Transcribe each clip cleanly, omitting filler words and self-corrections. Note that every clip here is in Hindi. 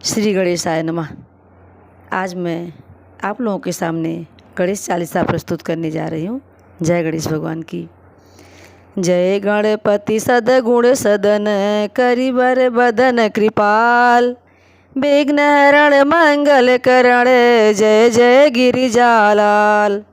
श्री गणेशाय नमः। आज मैं आप लोगों के सामने गणेश चालीसा प्रस्तुत करने जा रही हूँ। जय गणेश भगवान की। जय गणपति सदगुण सदन, करिबर बदन कृपाल, विघ्न हरण मंगल करण, जय जय गिरिजालाल।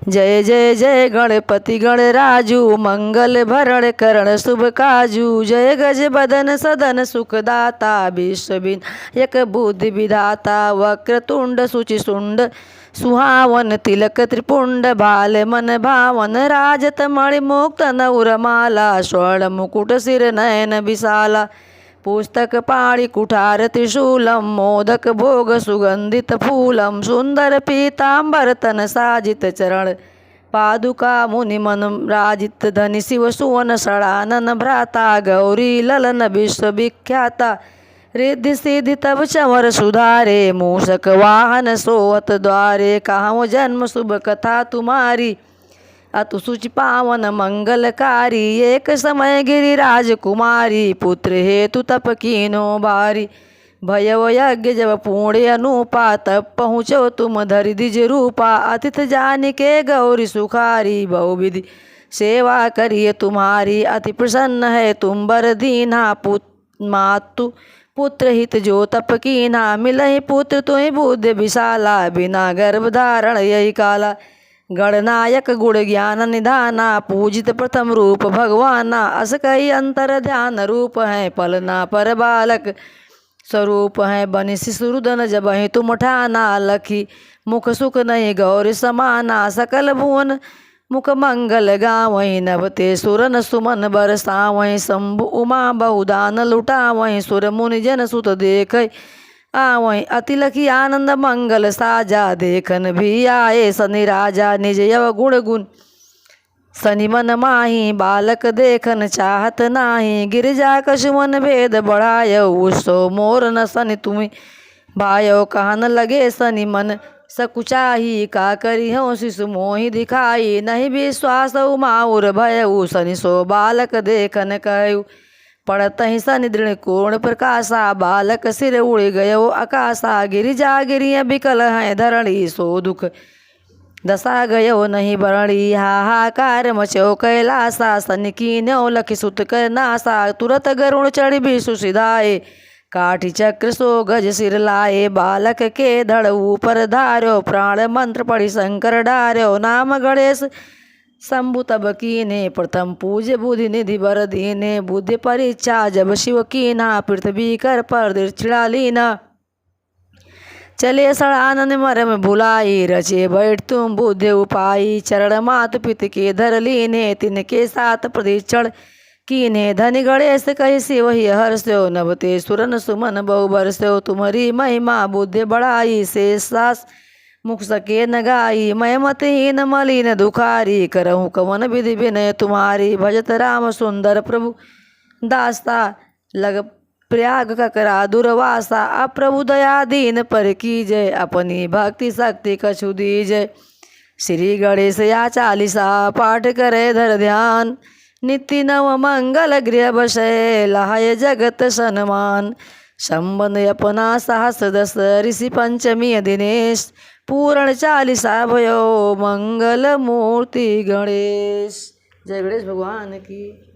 जय जय जय गणपति गणराजू, मंगल भरण करण शुभ काजू, जय गज बदन सदन सुखदाता, विश्व विनायक बुद्धि विधाता, वक्रतुंड शुचिशुंड सुहावन, तिलक त्रिपुंड बाल मन भावन, राजत मणिमुक्त नौरमाला, स्वर्ण मुकुट सिर नयन विशाला, पुस्तक पाणि कुठार त्रिशूलम, मोदक भोग सुगंधित फूलम, सुंदर पीतांबर तन साजित चरण, पादुका मुनि मन राजित धनि शिव सुवन षडानन भ्राता, गौरी ललन विश्व विख्याता, रिद्धि सिद्धि तब चंवर सुधारे, मूषक वाहन सोहत द्वारे, कहाँ जन्म शुभ कथा तुम्हारी, अतु सुचि पावन मंगलकारी, एक समय गिरिराज कुमारी, पुत्र हेतु तप कीनो भारी, भयव यज्ञ जब पूर्ण अनुपा, तब पहुँचो तुम धरि द्विज रूपा, अतिथ जान के गौरी सुखारी, बहुविधि सेवा करिए तुम्हारी, अति प्रसन्न है तुम बर दीना, मातु पुत्र हित जो तप कीना, मिलहि पुत्र तुहि बुद्धि विशाला, बिना गर्भ धारण यही काला, गणनायक गुण ज्ञान निधाना, पूजित प्रथम रूप भगवाना, अस कही अंतर ध्यान रूप है, पलना पर बालक स्वरूप है, बनि शिशुरुदन जब ही तुम ठाना, लखी मुख सुख नहीं गौर समाना, सकल भुवन मुख मंगल गावहीं, नभते सुरन सुमन बरसावहीं, शंभु उमा बहुदान लुटावहीं, सुर मुनि जन सुत देख आवहीं, अति लखी आनंद मंगल साजा, देखन भी आए सनि राजा, निज यव गुण गुण सनि मन माही, बालक देखन चाहत नाही, गिरिजा कछु मन भेद बढ़ायो, उसो मोर न सनि तुम्हें भायो, कहन लगे सनि मन सकुचाही, का करी हूँ शिशु मोहि दिखाई, नहीं विश्वास माउर भयउ, सनि सो बालक देखन कहु, पड़त ही सनि दृढ़ कोण प्रकाशा, बालक सिर उड़ गयो आकाशा, गिरिजा गिरिय बिकल हैं धरणी, सो दुख दशा गयो नहीं बरणी, हाहाकार मचो कैलासा, सनि कीन्यो लखि सुत कर नासा, तुरत गरुण चढ़ विष्णु सिधाए, काठी चक्र सो गज सिर लाए, बालक के धड़ ऊपर धार्यो, प्राण मंत्र पढ़ि शंकर डार्यो, नाम गणेश शंभु तब कीने, प्रथम पूज्य बुद्धि निधि बर दीने, बुद्धि परीक्षा जब शिव कीना, पृथ्वी कर पर दृष्टिड़ा लीना, चले सड़ानन मरम भुलाई, रचे बैठ तुम बुद्धि उपाई, चरण मात पित के धर लीने, तिनके साथ प्रदीक्षण कीने, धनि गणेश कहि शिव ही हर्ष्यो, नभते सुरन सुमन बहु बरस्यो, तुम्हारी महिमा बुद्धि बढ़ाई, शेष सास मुख सके न गाई, मैं मतहीन मलिन दुखारी, करहूँ कवन विधि विनय तुम्हारी, भजत राम सुंदर प्रभु दास्ता, लग प्रयाग ककरा दुर्वासा, अप्रभु दया दीन पर कीजय, अपनी भक्ति शक्ति कछु दीजय, श्री गणेश या चालीसा पाठ करे धर ध्यान, नित्य नव मंगल गृह बसय, लहाय जगत सन्मान, संबंध अपना सहस दस, ऋषि पंचमी दिनेश, पूर्ण चालीसा भयो मंगल मूर्ति गणेश। जय गणेश भगवान की।